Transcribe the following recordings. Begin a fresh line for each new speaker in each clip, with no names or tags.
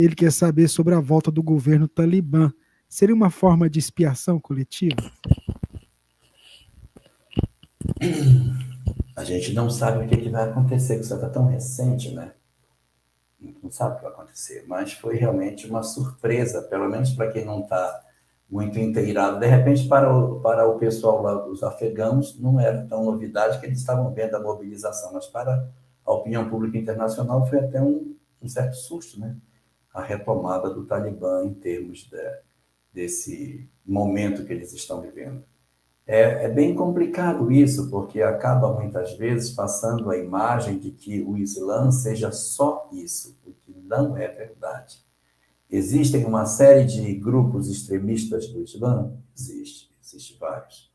Ele quer saber sobre a volta do governo talibã. Seria uma forma de expiação coletiva?
A gente não sabe o que vai acontecer, porque isso está tão recente, né? Não sabe o que vai acontecer, mas foi realmente uma surpresa, pelo menos para quem não está muito inteirado. De repente, para o pessoal lá, os afegãos, não era tão novidade que eles estavam vendo a mobilização, mas para a opinião pública internacional foi até um certo susto, né? A retomada do Talibã em termos desse momento que eles estão vivendo. É bem complicado isso, porque acaba muitas vezes passando a imagem de que o Islã seja só isso, o que não é verdade. Existem uma série de grupos extremistas do Islã? Existe vários.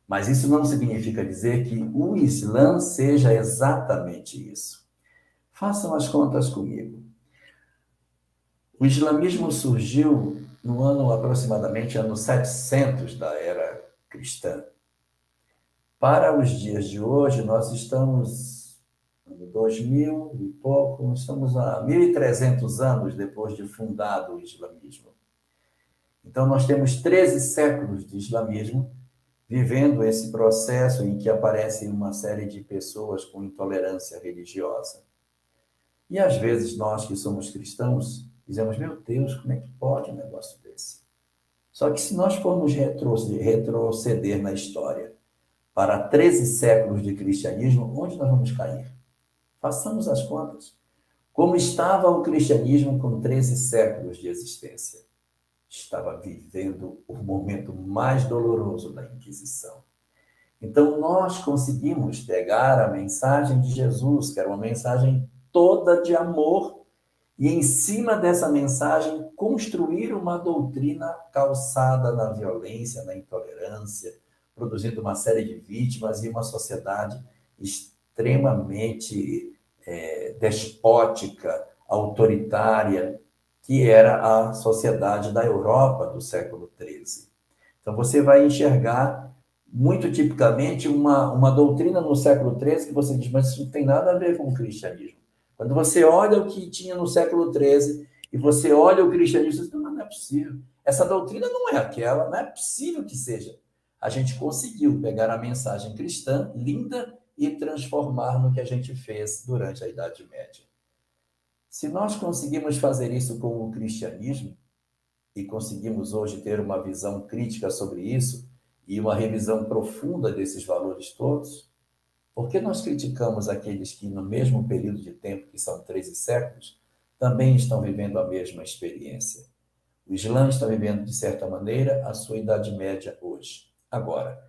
Mas isso não significa dizer que o Islã seja exatamente isso. Façam as contas comigo. O islamismo surgiu no ano aproximadamente ano 700 da era cristã. Para os dias de hoje, nós estamos em 2000 e pouco, estamos há 1.300 anos depois de fundado o islamismo. Então, nós temos 13 séculos de islamismo vivendo esse processo em que aparecem uma série de pessoas com intolerância religiosa. E, às vezes, nós que somos cristãos, dizemos, meu Deus, como é que pode um negócio desse? Só que se nós formos retroceder na história, para 13 séculos de cristianismo, onde nós vamos cair? Façamos as contas. Como estava o cristianismo com 13 séculos de existência? Estava vivendo o momento mais doloroso da Inquisição. Então, nós conseguimos pegar a mensagem de Jesus, que era uma mensagem toda de amor, e em cima dessa mensagem construir uma doutrina calçada na violência, na intolerância, produzindo uma série de vítimas e uma sociedade extremamente despótica, autoritária, que era a sociedade da Europa do século XIII. Então, você vai enxergar, muito tipicamente, uma doutrina no século XIII que você diz, mas isso não tem nada a ver com o cristianismo. Quando você olha o que tinha no século XIII e você olha o cristianismo, você diz, não é possível. Essa doutrina não é aquela, não é possível que seja. A gente conseguiu pegar a mensagem cristã, linda, e transformar no que a gente fez durante a Idade Média. Se nós conseguimos fazer isso com o cristianismo, e conseguimos hoje ter uma visão crítica sobre isso, e uma revisão profunda desses valores todos, por que nós criticamos aqueles que, no mesmo período de tempo, que são 13 séculos, também estão vivendo a mesma experiência? O Islã está vivendo, de certa maneira, a sua Idade Média hoje. Agora,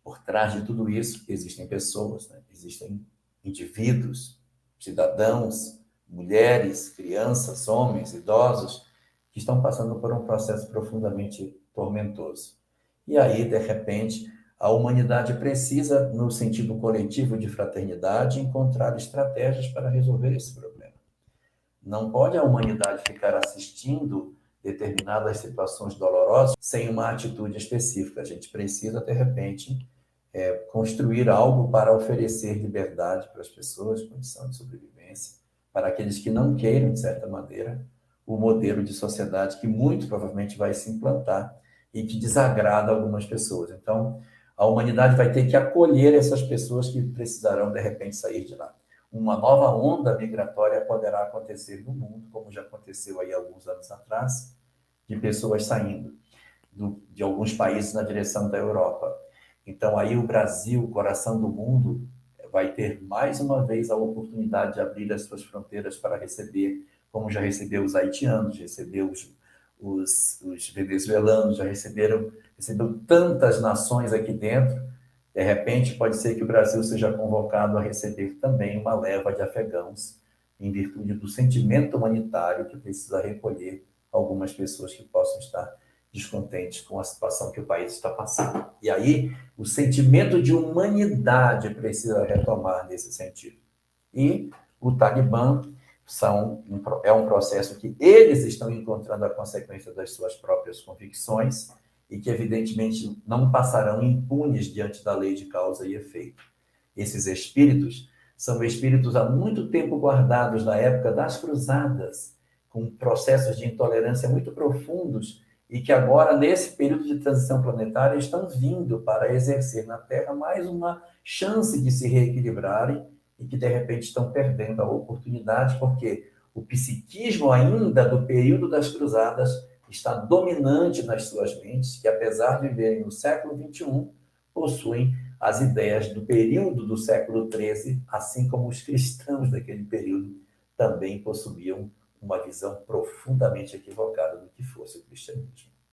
por trás de tudo isso, existem pessoas, né? Existem indivíduos, cidadãos, mulheres, crianças, homens, idosos, que estão passando por um processo profundamente tormentoso. E aí, de repente, a humanidade precisa, no sentido coletivo de fraternidade, encontrar estratégias para resolver esse problema. Não pode a humanidade ficar assistindo determinadas situações dolorosas sem uma atitude específica. A gente precisa, de repente, construir algo para oferecer liberdade para as pessoas, condição de sobrevivência, para aqueles que não queiram, de certa maneira, o modelo de sociedade que muito provavelmente vai se implantar e que desagrada algumas pessoas. Então, a humanidade vai ter que acolher essas pessoas que precisarão, de repente, sair de lá. Uma nova onda migratória poderá acontecer no mundo, como já aconteceu aí alguns anos atrás, de pessoas saindo de alguns países na direção da Europa. Então, aí o Brasil, coração do mundo, vai ter mais uma vez a oportunidade de abrir as suas fronteiras para receber, como já recebeu os haitianos, recebeu os venezuelanos, recebeu tantas nações aqui dentro. De repente, pode ser que o Brasil seja convocado a receber também uma leva de afegãos, em virtude do sentimento humanitário que precisa recolher algumas pessoas que possam estar descontentes com a situação que o país está passando. E aí, o sentimento de humanidade precisa retomar nesse sentido. E o Talibã é um processo que eles estão encontrando a consequência das suas próprias convicções e que, evidentemente, não passarão impunes diante da lei de causa e efeito. Esses espíritos são espíritos há muito tempo guardados na época das cruzadas, com processos de intolerância muito profundos e que agora, nesse período de transição planetária, estão vindo para exercer na Terra mais uma chance de se reequilibrarem e que, de repente, estão perdendo a oportunidade, porque o psiquismo ainda do período das cruzadas está dominante nas suas mentes, que, apesar de viverem no século XXI, possuem as ideias do período do século XIII, assim como os cristãos daquele período também possuíam uma visão profundamente equivocada do que fosse o cristianismo.